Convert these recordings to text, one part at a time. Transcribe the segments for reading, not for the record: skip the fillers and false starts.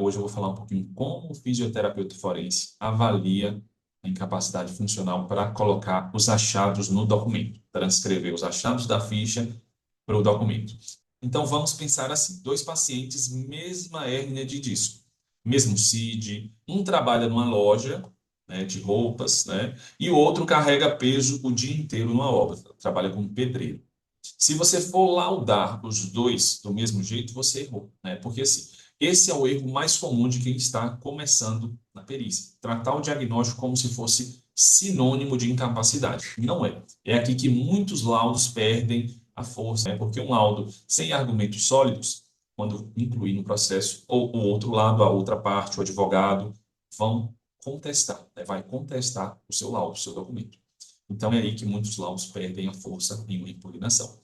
Hoje eu vou falar um pouquinho como o fisioterapeuta forense avalia a incapacidade funcional para colocar os achados no documento, transcrever os achados da ficha para o documento. Então, vamos pensar assim, dois pacientes, mesma hérnia de disco, mesmo CID, um trabalha numa loja, né, de roupas, né, e o outro carrega peso o dia inteiro numa obra, trabalha como pedreiro. Se você for laudar os dois do mesmo jeito, você errou, né? Porque assim, esse é o erro mais comum de quem está começando na perícia. Tratar o diagnóstico como se fosse sinônimo de incapacidade. Não é. É aqui que muitos laudos perdem a força, né? Porque um laudo sem argumentos sólidos, quando incluir no processo, ou o outro lado, a outra parte, o advogado, vão contestar, né? Vai contestar o seu laudo, o seu documento. Então, é aí que muitos laudos perdem a força em uma impugnação.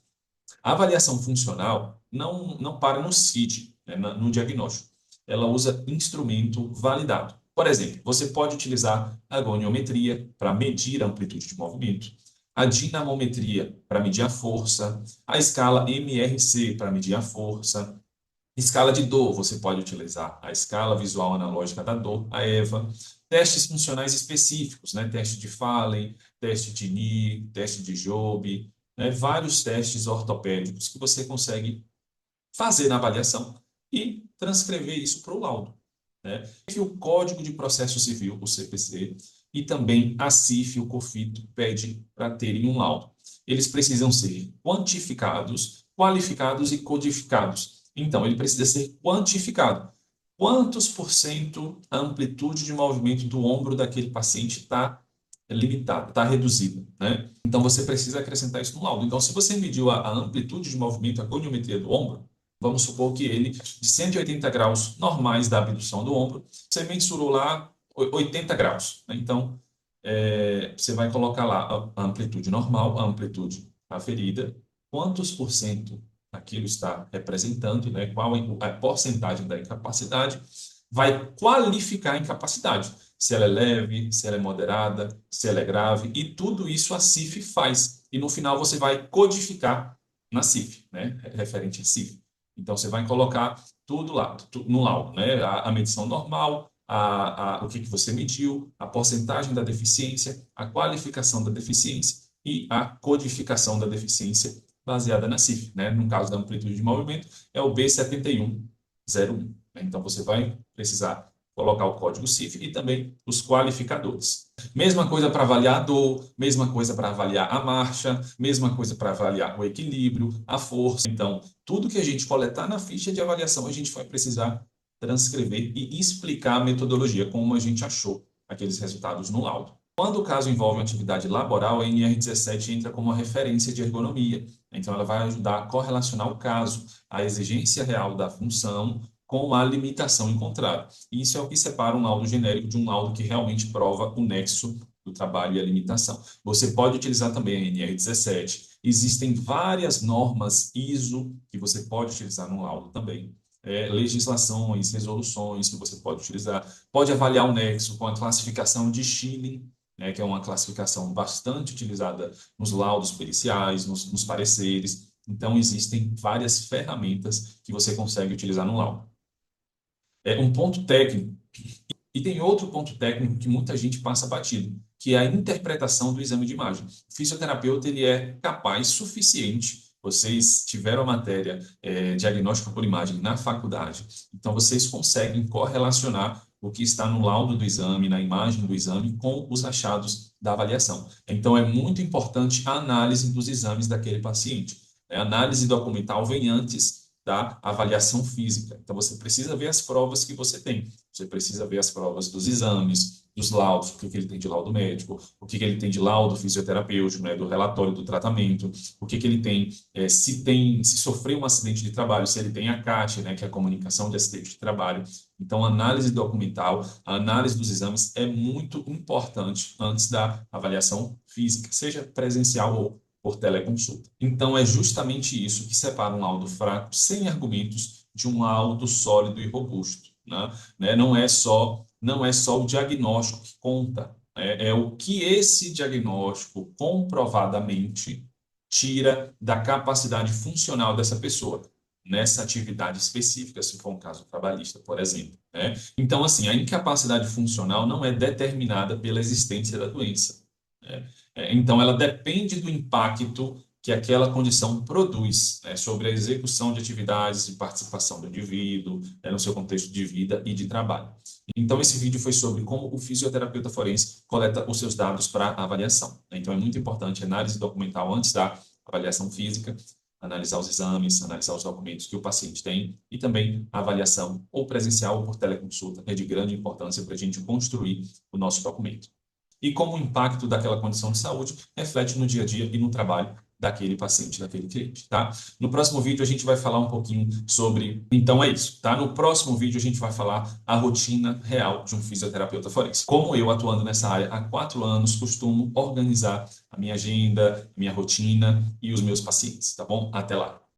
A avaliação funcional não para no CID, né, no diagnóstico. Ela usa instrumento validado. Por exemplo, você pode utilizar a goniometria para medir a amplitude de movimento, a dinamometria para medir a força, a escala MRC para medir a força, escala de dor, você pode utilizar a escala visual analógica da dor, a EVA, testes funcionais específicos, né? Teste de Fallen, teste de Knee, teste de Jobe, né? Vários testes ortopédicos que você consegue fazer na avaliação e transcrever isso para o laudo, né? Que o Código de Processo Civil, o CPC, e também a CIF, o COFITO, pede para terem um laudo. Eles precisam ser quantificados, qualificados e codificados. Então, ele precisa ser quantificado. Quantos por cento a amplitude de movimento do ombro daquele paciente está limitada, está reduzida, né? Então, você precisa acrescentar isso no laudo. Então, se você mediu a amplitude de movimento, a goniometria do ombro, vamos supor que ele, de 180 graus normais da abdução do ombro, você mensurou lá 80 graus, né? Então, você vai colocar lá a amplitude normal, a amplitude aferida, quantos por cento aquilo está representando, né? Qual a porcentagem da incapacidade, vai qualificar a incapacidade, se ela é leve, se ela é moderada, se ela é grave, e tudo isso a CIF faz. E no final você vai codificar na CIF, né? Referente a CIF. Então você vai colocar tudo lá, no laudo, né? A medição normal, o que você mediu, a porcentagem da deficiência, a qualificação da deficiência e a codificação da deficiência baseada na CIF, né? No caso da amplitude de movimento, é o B7101, né? Então, você vai precisar colocar o código CIF e também os qualificadores. Mesma coisa para avaliar a dor, mesma coisa para avaliar a marcha, mesma coisa para avaliar o equilíbrio, a força. Então, tudo que a gente coletar na ficha de avaliação, a gente vai precisar transcrever e explicar a metodologia, como a gente achou aqueles resultados no laudo. Quando o caso envolve uma atividade laboral, a NR17 entra como uma referência de ergonomia. Então, ela vai ajudar a correlacionar o caso, a exigência real da função com a limitação encontrada. E isso é o que separa um laudo genérico de um laudo que realmente prova o nexo do trabalho e a limitação. Você pode utilizar também a NR17. Existem várias normas ISO que você pode utilizar no laudo também. Legislações, resoluções que você pode utilizar. Pode avaliar o nexo com a classificação de Schilling, né, que é uma classificação bastante utilizada nos laudos periciais, nos pareceres. Então, existem várias ferramentas que você consegue utilizar no laudo. É um ponto técnico. E tem outro ponto técnico que muita gente passa batido, que é a interpretação do exame de imagem. O fisioterapeuta ele é capaz suficiente. Vocês tiveram a matéria diagnóstico por imagem na faculdade, então vocês conseguem correlacionar o que está no laudo do exame, na imagem do exame, com os achados da avaliação. Então é muito importante a análise dos exames daquele paciente. A análise documental vem antes da avaliação física. Então você precisa ver as provas que você tem. Você precisa ver as provas dos exames, dos laudos, o que ele tem de laudo médico, o que ele tem de laudo fisioterapêutico, né, do relatório do tratamento, o que ele tem, se sofreu um acidente de trabalho, se ele tem a CAT, né, que é a comunicação de acidente de trabalho. Então, a análise documental, a análise dos exames é muito importante antes da avaliação física, seja presencial ou por teleconsulta. Então, é justamente isso que separa um laudo fraco, sem argumentos, de um laudo sólido e robusto, né? Não é só o diagnóstico que conta, é o que esse diagnóstico comprovadamente tira da capacidade funcional dessa pessoa. nessa atividade específica, se for um caso trabalhista, por exemplo, né? Então, assim, a incapacidade funcional não é determinada pela existência da doença, né? Então, ela depende do impacto que aquela condição produz, né, sobre a execução de atividades e participação do indivíduo, né, no seu contexto de vida e de trabalho. Então, esse vídeo foi sobre como o fisioterapeuta forense coleta os seus dados para avaliação, né? Então, é muito importante a análise documental antes da avaliação física, analisar os exames, analisar os documentos que o paciente tem e também a avaliação ou presencial ou por teleconsulta é de grande importância para a gente construir o nosso documento. E como o impacto daquela condição de saúde reflete no dia a dia e no trabalho daquele paciente, daquele cliente, tá? No próximo vídeo a gente vai falar um pouquinho sobre... Então é isso, tá? No próximo vídeo a gente vai falar a rotina real de um fisioterapeuta forense. Como eu, atuando nessa área há 4 anos, costumo organizar a minha agenda, minha rotina e os meus pacientes, tá bom? Até lá!